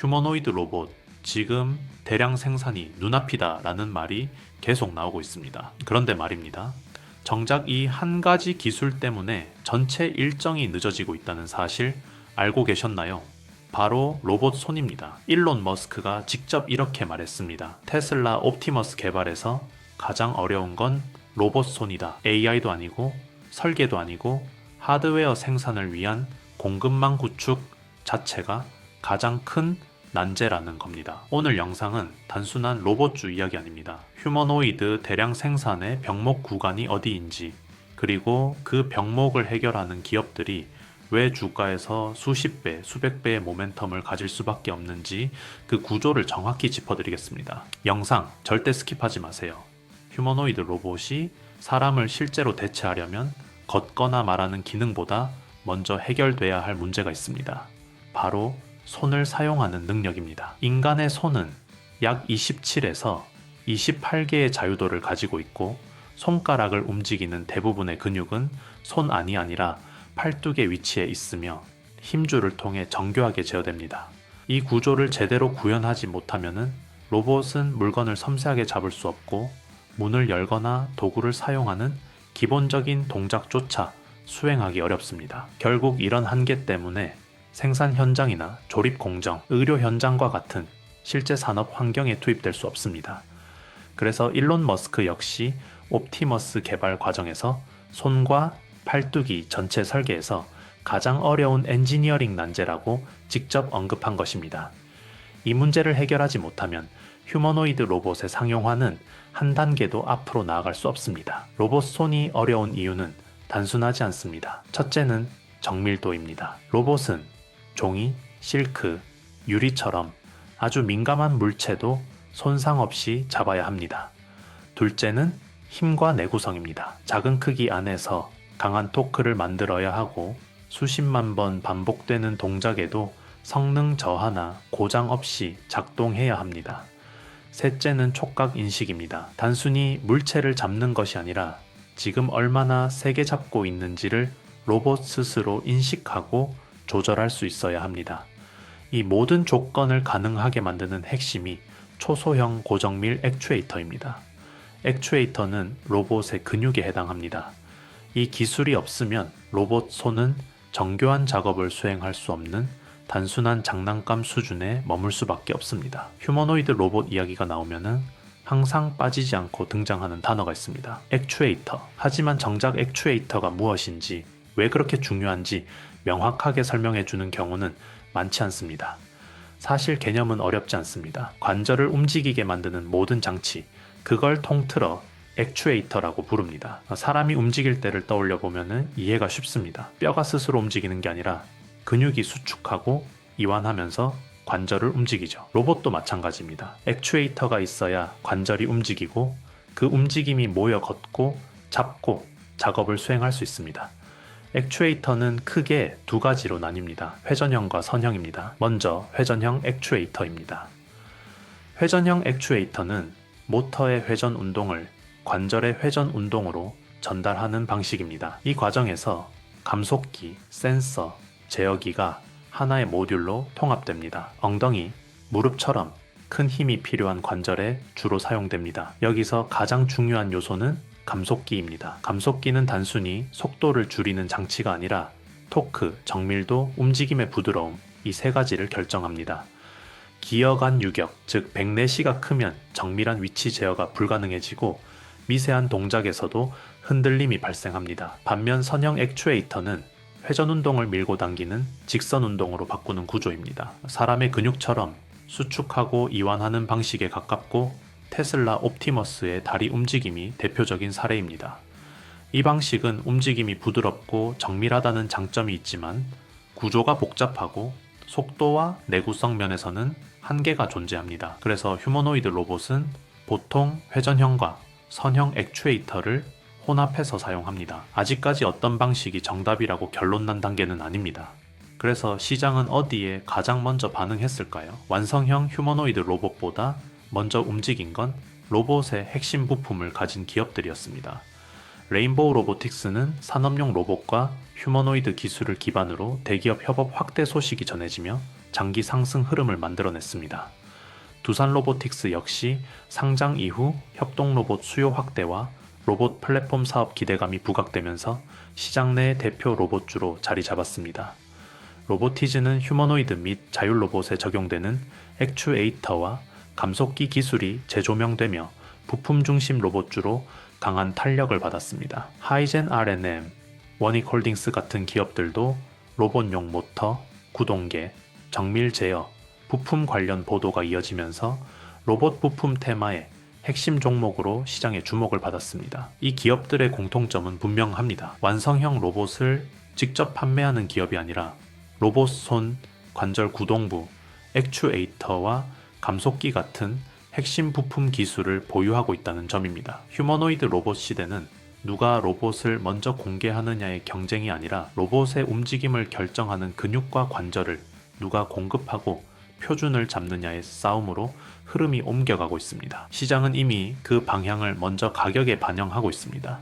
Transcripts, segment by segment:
휴머노이드 로봇, 지금 대량 생산이 눈앞이다 라는 말이 계속 나오고 있습니다. 그런데 말입니다. 정작 이 한 가지 기술 때문에 전체 일정이 늦어지고 있다는 사실 알고 계셨나요? 바로 로봇 손입니다. 일론 머스크가 직접 이렇게 말했습니다. 테슬라 옵티머스 개발에서 가장 어려운 건 로봇 손이다. AI도 아니고 설계도 아니고 하드웨어 생산을 위한 공급망 구축 자체가 가장 큰 난제라는 겁니다. 오늘 영상은 단순한 로봇주 이야기 아닙니다. 휴머노이드 대량 생산의 병목 구간이 어디인지, 그리고 그 병목을 해결하는 기업들이 왜 주가에서 수십 배, 수백 배의 모멘텀을 가질 수밖에 없는지 그 구조를 정확히 짚어드리겠습니다. 영상 절대 스킵하지 마세요. 휴머노이드 로봇이 사람을 실제로 대체하려면 걷거나 말하는 기능보다 먼저 해결돼야 할 문제가 있습니다. 바로 손을 사용하는 능력입니다. 인간의 손은 약 27에서 28개의 자유도를 가지고 있고 손가락을 움직이는 대부분의 근육은 손 안이 아니라 팔뚝의 위치에 있으며 힘줄을 통해 정교하게 제어됩니다. 이 구조를 제대로 구현하지 못하면 로봇은 물건을 섬세하게 잡을 수 없고 문을 열거나 도구를 사용하는 기본적인 동작조차 수행하기 어렵습니다. 결국 이런 한계 때문에 생산 현장이나 조립 공정, 의료 현장과 같은 실제 산업 환경에 투입될 수 없습니다. 그래서 일론 머스크 역시 옵티머스 개발 과정에서 손과 팔뚝이 전체 설계에서 가장 어려운 엔지니어링 난제라고 직접 언급한 것입니다. 이 문제를 해결하지 못하면 휴머노이드 로봇의 상용화는 한 단계도 앞으로 나아갈 수 없습니다. 로봇 손이 어려운 이유는 단순하지 않습니다. 첫째는 정밀도입니다. 로봇은 종이, 실크, 유리처럼 아주 민감한 물체도 손상 없이 잡아야 합니다. 둘째는 힘과 내구성입니다. 작은 크기 안에서 강한 토크를 만들어야 하고 수십만 번 반복되는 동작에도 성능 저하나 고장 없이 작동해야 합니다. 셋째는 촉각 인식입니다. 단순히 물체를 잡는 것이 아니라 지금 얼마나 세게 잡고 있는지를 로봇 스스로 인식하고 조절할 수 있어야 합니다. 이 모든 조건을 가능하게 만드는 핵심이 초소형 고정밀 액추에이터입니다. 액추에이터는 로봇의 근육에 해당합니다. 이 기술이 없으면 로봇 손은 정교한 작업을 수행할 수 없는 단순한 장난감 수준에 머물 수밖에 없습니다. 휴머노이드 로봇 이야기가 나오면은 항상 빠지지 않고 등장하는 단어가 있습니다. 액추에이터. 하지만 정작 액추에이터가 무엇인지, 왜 그렇게 중요한지 명확하게 설명해 주는 경우는 많지 않습니다. 사실 개념은 어렵지 않습니다. 관절을 움직이게 만드는 모든 장치, 그걸 통틀어 액추에이터라고 부릅니다. 사람이 움직일 때를 떠올려 보면 이해가 쉽습니다. 뼈가 스스로 움직이는 게 아니라 근육이 수축하고 이완하면서 관절을 움직이죠. 로봇도 마찬가지입니다. 액추에이터가 있어야 관절이 움직이고 그 움직임이 모여 걷고 잡고 작업을 수행할 수 있습니다. 액추에이터는 크게 두 가지로 나뉩니다. 회전형과 선형입니다. 먼저 회전형 액추에이터입니다. 회전형 액추에이터는 모터의 회전 운동을 관절의 회전 운동으로 전달하는 방식입니다. 이 과정에서 감속기, 센서, 제어기가 하나의 모듈로 통합됩니다. 엉덩이, 무릎처럼 큰 힘이 필요한 관절에 주로 사용됩니다. 여기서 가장 중요한 요소는 감속기입니다. 감속기는 단순히 속도를 줄이는 장치가 아니라 토크, 정밀도, 움직임의 부드러움, 이 세 가지를 결정합니다. 기어 간 유격, 즉 백내시가 크면 정밀한 위치 제어가 불가능해지고 미세한 동작에서도 흔들림이 발생합니다. 반면 선형 액추에이터는 회전 운동을 밀고 당기는 직선 운동으로 바꾸는 구조입니다. 사람의 근육처럼 수축하고 이완하는 방식에 가깝고 테슬라 옵티머스의 다리 움직임이 대표적인 사례입니다. 이 방식은 움직임이 부드럽고 정밀하다는 장점이 있지만 구조가 복잡하고 속도와 내구성 면에서는 한계가 존재합니다. 그래서 휴머노이드 로봇은 보통 회전형과 선형 액추에이터를 혼합해서 사용합니다. 아직까지 어떤 방식이 정답이라고 결론 난 단계는 아닙니다. 그래서 시장은 어디에 가장 먼저 반응했을까요? 완성형 휴머노이드 로봇보다 먼저 움직인 건 로봇의 핵심 부품을 가진 기업들이었습니다. 레인보우 로보틱스는 산업용 로봇과 휴머노이드 기술을 기반으로 대기업 협업 확대 소식이 전해지며 장기 상승 흐름을 만들어냈습니다. 두산 로보틱스 역시 상장 이후 협동 로봇 수요 확대와 로봇 플랫폼 사업 기대감이 부각되면서 시장 내 대표 로봇주로 자리 잡았습니다. 로보티즈는 휴머노이드 및 자율 로봇에 적용되는 액추에이터와 감속기 기술이 재조명되며 부품 중심 로봇주로 강한 탄력을 받았습니다. 하이젠 R&M, 원익홀딩스 같은 기업들도 로봇용 모터, 구동계, 정밀 제어, 부품 관련 보도가 이어지면서 로봇 부품 테마의 핵심 종목으로 시장의 주목을 받았습니다. 이 기업들의 공통점은 분명합니다. 완성형 로봇을 직접 판매하는 기업이 아니라 로봇 손, 관절 구동부, 액추에이터와 감속기 같은 핵심 부품 기술을 보유하고 있다는 점입니다. 휴머노이드 로봇 시대는 누가 로봇을 먼저 공개하느냐의 경쟁이 아니라 로봇의 움직임을 결정하는 근육과 관절을 누가 공급하고 표준을 잡느냐의 싸움으로 흐름이 옮겨가고 있습니다. 시장은 이미 그 방향을 먼저 가격에 반영하고 있습니다.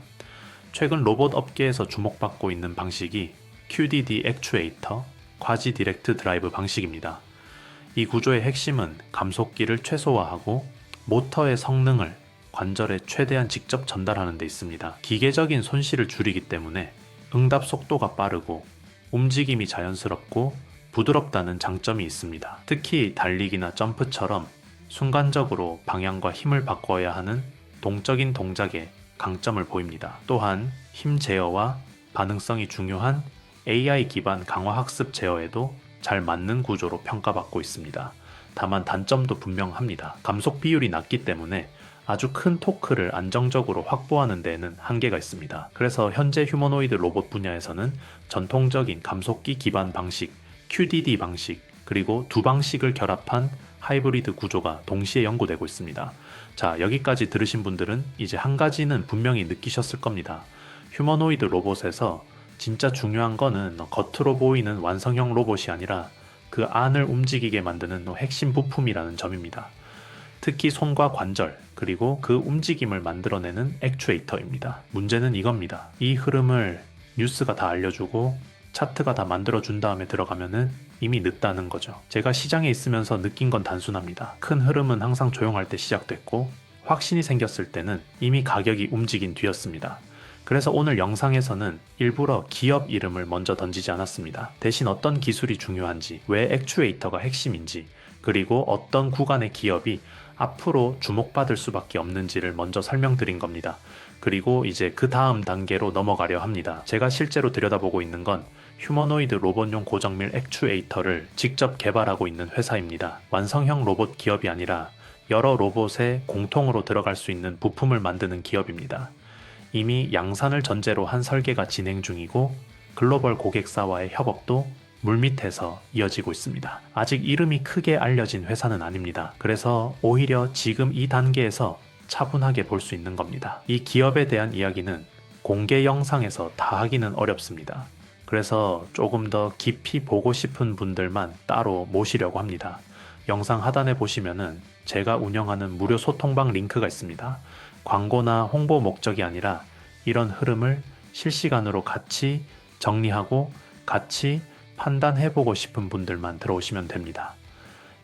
최근 로봇 업계에서 주목받고 있는 방식이 QDD 액추에이터, 쿼지 디렉트 드라이브 방식입니다. 이 구조의 핵심은 감속기를 최소화하고 모터의 성능을 관절에 최대한 직접 전달하는 데 있습니다. 기계적인 손실을 줄이기 때문에 응답 속도가 빠르고 움직임이 자연스럽고 부드럽다는 장점이 있습니다. 특히 달리기나 점프처럼 순간적으로 방향과 힘을 바꿔야 하는 동적인 동작에 강점을 보입니다. 또한 힘 제어와 반응성이 중요한 AI 기반 강화 학습 제어에도 잘 맞는 구조로 평가받고 있습니다. 다만 단점도 분명합니다. 감속 비율이 낮기 때문에 아주 큰 토크를 안정적으로 확보하는 데에는 한계가 있습니다. 그래서 현재 휴머노이드 로봇 분야에서는 전통적인 감속기 기반 방식, QDD 방식, 그리고 두 방식을 결합한 하이브리드 구조가 동시에 연구되고 있습니다. 자, 여기까지 들으신 분들은 이제 한 가지는 분명히 느끼셨을 겁니다. 휴머노이드 로봇에서 진짜 중요한 거는 겉으로 보이는 완성형 로봇이 아니라 그 안을 움직이게 만드는 핵심 부품이라는 점입니다. 특히 손과 관절, 그리고 그 움직임을 만들어내는 액추에이터입니다. 문제는 이겁니다. 이 흐름을 뉴스가 다 알려주고 차트가 다 만들어준 다음에 들어가면은 이미 늦다는 거죠. 제가 시장에 있으면서 느낀 건 단순합니다. 큰 흐름은 항상 조용할 때 시작됐고 확신이 생겼을 때는 이미 가격이 움직인 뒤였습니다. 그래서 오늘 영상에서는 일부러 기업 이름을 먼저 던지지 않았습니다. 대신 어떤 기술이 중요한지, 왜 액추에이터가 핵심인지, 그리고 어떤 구간의 기업이 앞으로 주목받을 수밖에 없는지를 먼저 설명드린 겁니다. 그리고 이제 그 다음 단계로 넘어가려 합니다. 제가 실제로 들여다보고 있는 건 휴머노이드 로봇용 고정밀 액추에이터를 직접 개발하고 있는 회사입니다. 완성형 로봇 기업이 아니라 여러 로봇에 공통으로 들어갈 수 있는 부품을 만드는 기업입니다. 이미 양산을 전제로 한 설계가 진행 중이고 글로벌 고객사와의 협업도 물밑에서 이어지고 있습니다. 아직 이름이 크게 알려진 회사는 아닙니다. 그래서 오히려 지금 이 단계에서 차분하게 볼 수 있는 겁니다. 이 기업에 대한 이야기는 공개 영상에서 다 하기는 어렵습니다. 그래서 조금 더 깊이 보고 싶은 분들만 따로 모시려고 합니다. 영상 하단에 보시면은 제가 운영하는 무료 소통방 링크가 있습니다. 광고나 홍보 목적이 아니라 이런 흐름을 실시간으로 같이 정리하고 같이 판단해보고 싶은 분들만 들어오시면 됩니다.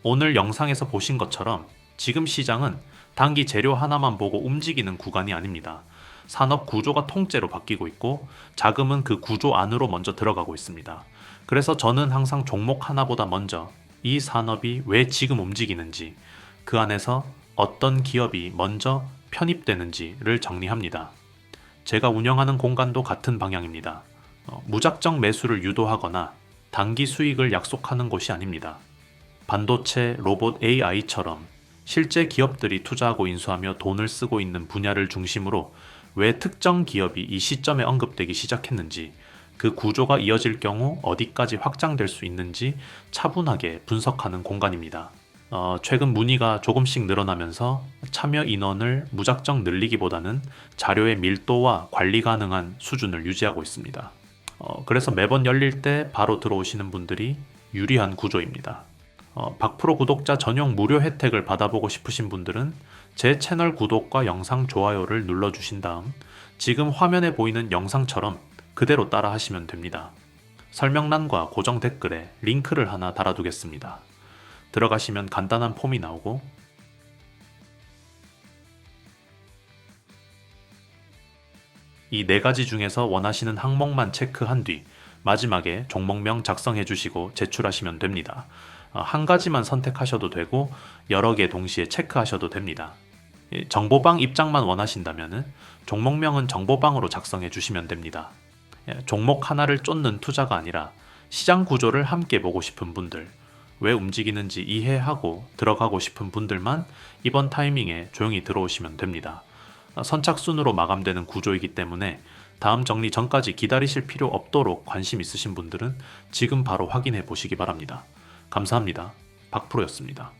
오늘 영상에서 보신 것처럼 지금 시장은 단기 재료 하나만 보고 움직이는 구간이 아닙니다. 산업 구조가 통째로 바뀌고 있고 자금은 그 구조 안으로 먼저 들어가고 있습니다. 그래서 저는 항상 종목 하나보다 먼저 이 산업이 왜 지금 움직이는지, 그 안에서 어떤 기업이 먼저 편입되는지를 정리합니다. 제가 운영하는 공간도 같은 방향입니다. 무작정 매수를 유도하거나 단기 수익을 약속하는 곳이 아닙니다. 반도체, 로봇, AI처럼 실제 기업들이 투자하고 인수하며 돈을 쓰고 있는 분야를 중심으로 왜 특정 기업이 이 시점에 언급되기 시작했는지, 그 구조가 이어질 경우 어디까지 확장될 수 있는지 차분하게 분석하는 공간입니다. 최근 문의가 조금씩 늘어나면서 참여 인원을 무작정 늘리기보다는 자료의 밀도와 관리 가능한 수준을 유지하고 있습니다. 그래서 매번 열릴 때 바로 들어오시는 분들이 유리한 구조입니다. 박프로 구독자 전용 무료 혜택을 받아보고 싶으신 분들은 제 채널 구독과 영상 좋아요를 눌러주신 다음 지금 화면에 보이는 영상처럼 그대로 따라 하시면 됩니다. 설명란과 고정 댓글에 링크를 하나 달아두겠습니다. 들어가시면 간단한 폼이 나오고 이 4가지 중에서 원하시는 항목만 체크한 뒤 마지막에 종목명 작성해 주시고 제출하시면 됩니다. 한 가지만 선택하셔도 되고 여러 개 동시에 체크하셔도 됩니다. 정보방 입장만 원하신다면 종목명은 정보방으로 작성해 주시면 됩니다. 종목 하나를 쫓는 투자가 아니라 시장 구조를 함께 보고 싶은 분들, 왜 움직이는지 이해하고 들어가고 싶은 분들만 이번 타이밍에 조용히 들어오시면 됩니다. 선착순으로 마감되는 구조이기 때문에 다음 정리 전까지 기다리실 필요 없도록 관심 있으신 분들은 지금 바로 확인해 보시기 바랍니다. 감사합니다. 박프로였습니다.